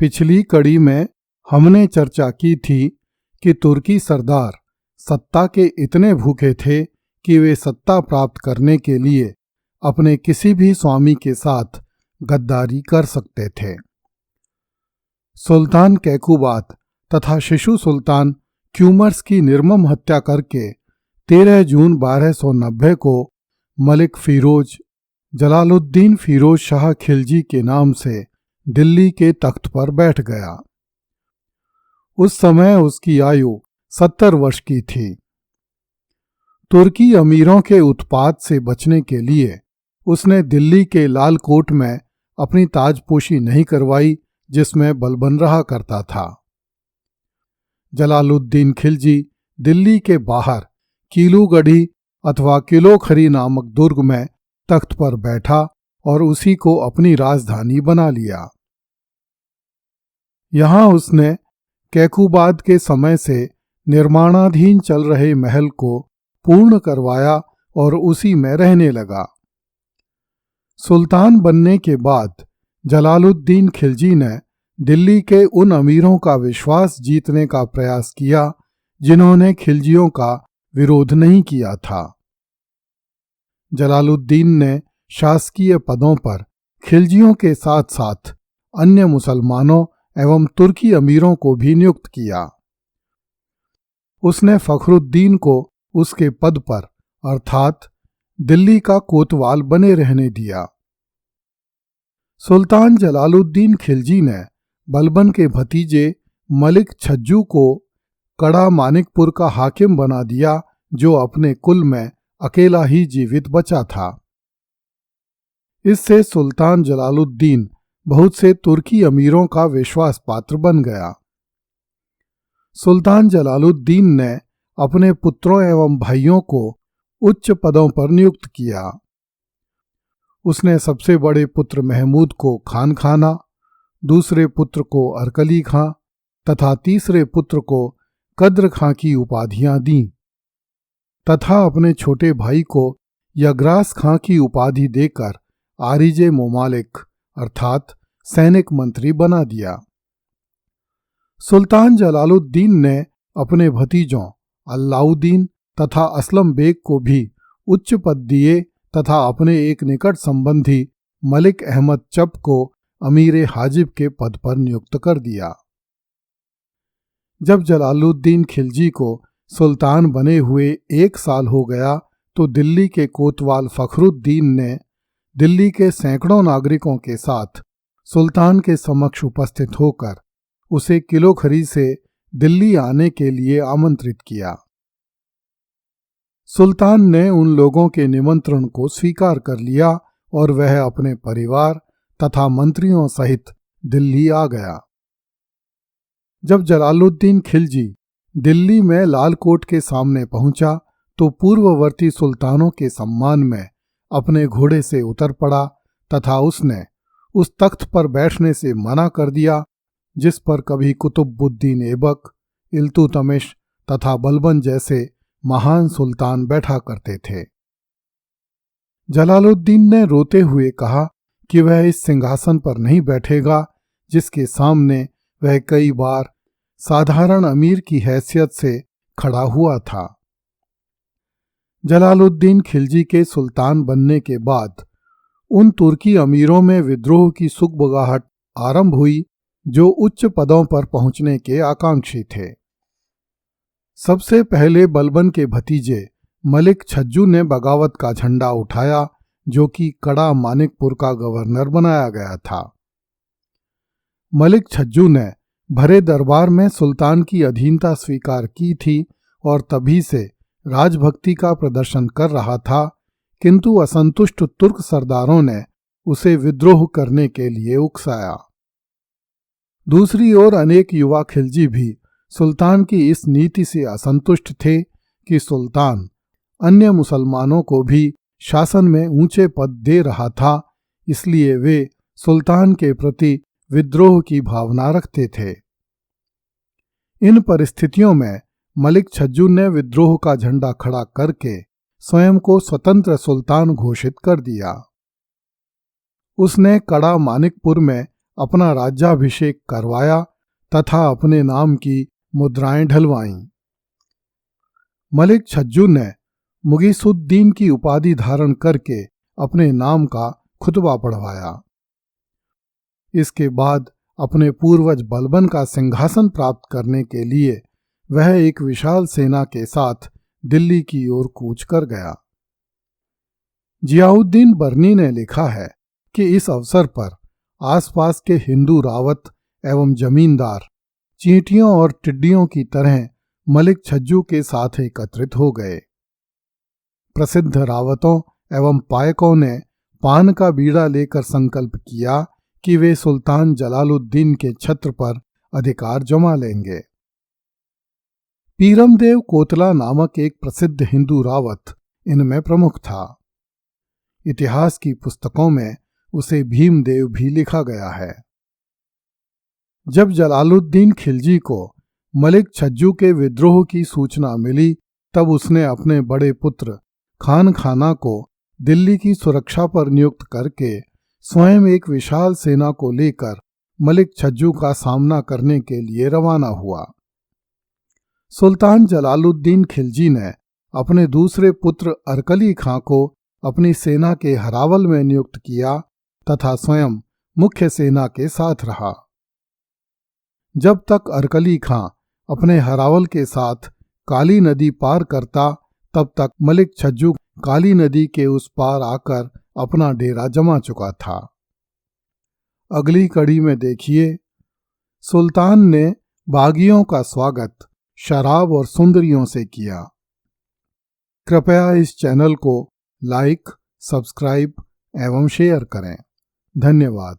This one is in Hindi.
पिछली कड़ी में हमने चर्चा की थी कि तुर्की सरदार सत्ता के इतने भूखे थे कि वे सत्ता प्राप्त करने के लिए अपने किसी भी स्वामी के साथ गद्दारी कर सकते थे। सुल्तान कैकुबात तथा शिशु सुल्तान क्यूमर्स की निर्मम हत्या करके 13 जून 1290 को मलिक फिरोज जलालुद्दीन फिरोज शाह खिलजी के नाम से दिल्ली के तख्त पर बैठ गया। उस समय उसकी आयु 70 वर्ष की थी। तुर्की अमीरों के उत्पात से बचने के लिए उसने दिल्ली के लाल कोट में अपनी ताजपोशी नहीं करवाई जिसमें बलबन रहा करता था। जलालुद्दीन खिलजी दिल्ली के बाहर कीलूगढ़ी अथवा किलोखरी नामक दुर्ग में तख्त पर बैठा और उसी को अपनी राजधानी बना लिया। यहां उसने कैकुबाद के समय से निर्माणाधीन चल रहे महल को पूर्ण करवाया और उसी में रहने लगा। सुल्तान बनने के बाद जलालुद्दीन खिलजी ने दिल्ली के उन अमीरों का विश्वास जीतने का प्रयास किया जिन्होंने खिलजियों का विरोध नहीं किया था। जलालुद्दीन ने शासकीय पदों पर खिलजियों के साथ साथ अन्य मुसलमानों एवं तुर्की अमीरों को भी नियुक्त किया। उसने फखरुद्दीन को उसके पद पर अर्थात दिल्ली का कोतवाल बने रहने दिया। सुल्तान जलालुद्दीन खिलजी ने बलबन के भतीजे मलिक छज्जू को कड़ा मानिकपुर का हाकिम बना दिया, जो अपने कुल में अकेला ही जीवित बचा था। इससे सुल्तान जलालुद्दीन बहुत से तुर्की अमीरों का विश्वास पात्र बन गया। सुल्तान जलालुद्दीन ने अपने पुत्रों एवं भाइयों को उच्च पदों पर नियुक्त किया। उसने सबसे बड़े पुत्र महमूद को खान खाना, दूसरे पुत्र को अरकली खां तथा तीसरे पुत्र को कद्र खां की उपाधियां दीं तथा अपने छोटे भाई को यगरास खां की उपाधि देकर आरिजे मोमालिक अर्थात सैनिक मंत्री बना दिया। सुल्तान जलालुद्दीन ने अपने भतीजों अल्लाउद्दीन तथा असलम बेग को भी उच्च पद दिए तथा अपने एक निकट संबंधी मलिक अहमद चप को अमीर हाजिब के पद पर नियुक्त कर दिया। जब जलालुद्दीन खिलजी को सुल्तान बने हुए 1 साल हो गया तो दिल्ली के कोतवाल फखरुद्दीन ने दिल्ली के सैकड़ों नागरिकों के साथ सुल्तान के समक्ष उपस्थित होकर उसे किलोखरी से दिल्ली आने के लिए आमंत्रित किया। सुल्तान ने उन लोगों के निमंत्रण को स्वीकार कर लिया और वह अपने परिवार तथा मंत्रियों सहित दिल्ली आ गया। जब जलालुद्दीन खिलजी दिल्ली में लाल कोट के सामने पहुंचा तो पूर्ववर्ती सुल्तानों के सम्मान में अपने घोड़े से उतर पड़ा तथा उसने उस तख्त पर बैठने से मना कर दिया जिस पर कभी कुतुबुद्दीन ऐबक, इल्तुतमिश तथा बलबन जैसे महान सुल्तान बैठा करते थे। जलालुद्दीन ने रोते हुए कहा कि वह इस सिंहासन पर नहीं बैठेगा जिसके सामने वह कई बार साधारण अमीर की हैसियत से खड़ा हुआ था। जलालुद्दीन खिलजी के सुल्तान बनने के बाद उन तुर्की अमीरों में विद्रोह की सुगबुगाहट आरंभ हुई जो उच्च पदों पर पहुंचने के आकांक्षी थे। सबसे पहले बलबन के भतीजे मलिक छज्जू ने बगावत का झंडा उठाया, जो कि कड़ा मानिकपुर का गवर्नर बनाया गया था। मलिक छज्जू ने भरे दरबार में सुल्तान की अधीनता स्वीकार की थी और तभी से राजभक्ति का प्रदर्शन कर रहा था, किंतु असंतुष्ट तुर्क सरदारों ने उसे विद्रोह करने के लिए उकसाया। दूसरी ओर अनेक युवा खिलजी भी सुल्तान की इस नीति से असंतुष्ट थे कि सुल्तान अन्य मुसलमानों को भी शासन में ऊंचे पद दे रहा था, इसलिए वे सुल्तान के प्रति विद्रोह की भावना रखते थे। इन परिस्थितियों में मलिक छज्जू ने विद्रोह का झंडा खड़ा करके स्वयं को स्वतंत्र सुल्तान घोषित कर दिया। उसने कड़ा मानिकपुर में अपना राज्याभिषेक करवाया तथा अपने नाम की मुद्राएं ढलवाईं। मलिक छज्जू ने मुगीसुद्दीन की उपाधि धारण करके अपने नाम का खुतबा पढ़वाया। इसके बाद अपने पूर्वज बलबन का सिंहासन प्राप्त करने के लिए वह एक विशाल सेना के साथ दिल्ली की ओर कूच कर गया। जियाउद्दीन बर्नी ने लिखा है कि इस अवसर पर आसपास के हिंदू रावत एवं जमींदार चींटियों और टिड्डियों की तरह मलिक छज्जू के साथ एकत्रित हो गए। प्रसिद्ध रावतों एवं पायकों ने पान का बीड़ा लेकर संकल्प किया कि वे सुल्तान जलालुद्दीन के छत्र पर अधिकार जमा लेंगे। पीरमदेव कोतला नामक एक प्रसिद्ध हिंदू रावत इनमें प्रमुख था। इतिहास की पुस्तकों में उसे भीमदेव भी लिखा गया है। जब जलालुद्दीन खिलजी को मलिक छज्जू के विद्रोह की सूचना मिली तब उसने अपने बड़े पुत्र खान खाना को दिल्ली की सुरक्षा पर नियुक्त करके स्वयं एक विशाल सेना को लेकर मलिक छज्जू का सामना करने के लिए रवाना हुआ। सुल्तान जलालुद्दीन खिलजी ने अपने दूसरे पुत्र अरकली खां को अपनी सेना के हरावल में नियुक्त किया तथा स्वयं मुख्य सेना के साथ रहा। जब तक अरकली खां अपने हरावल के साथ काली नदी पार करता तब तक मलिक छज्जू काली नदी के उस पार आकर अपना डेरा जमा चुका था। अगली कड़ी में देखिए, सुल्तान ने बागियों का स्वागत शराब और सुंदरियों से किया। कृपया इस चैनल को लाइक, सब्सक्राइब एवं शेयर करें। धन्यवाद।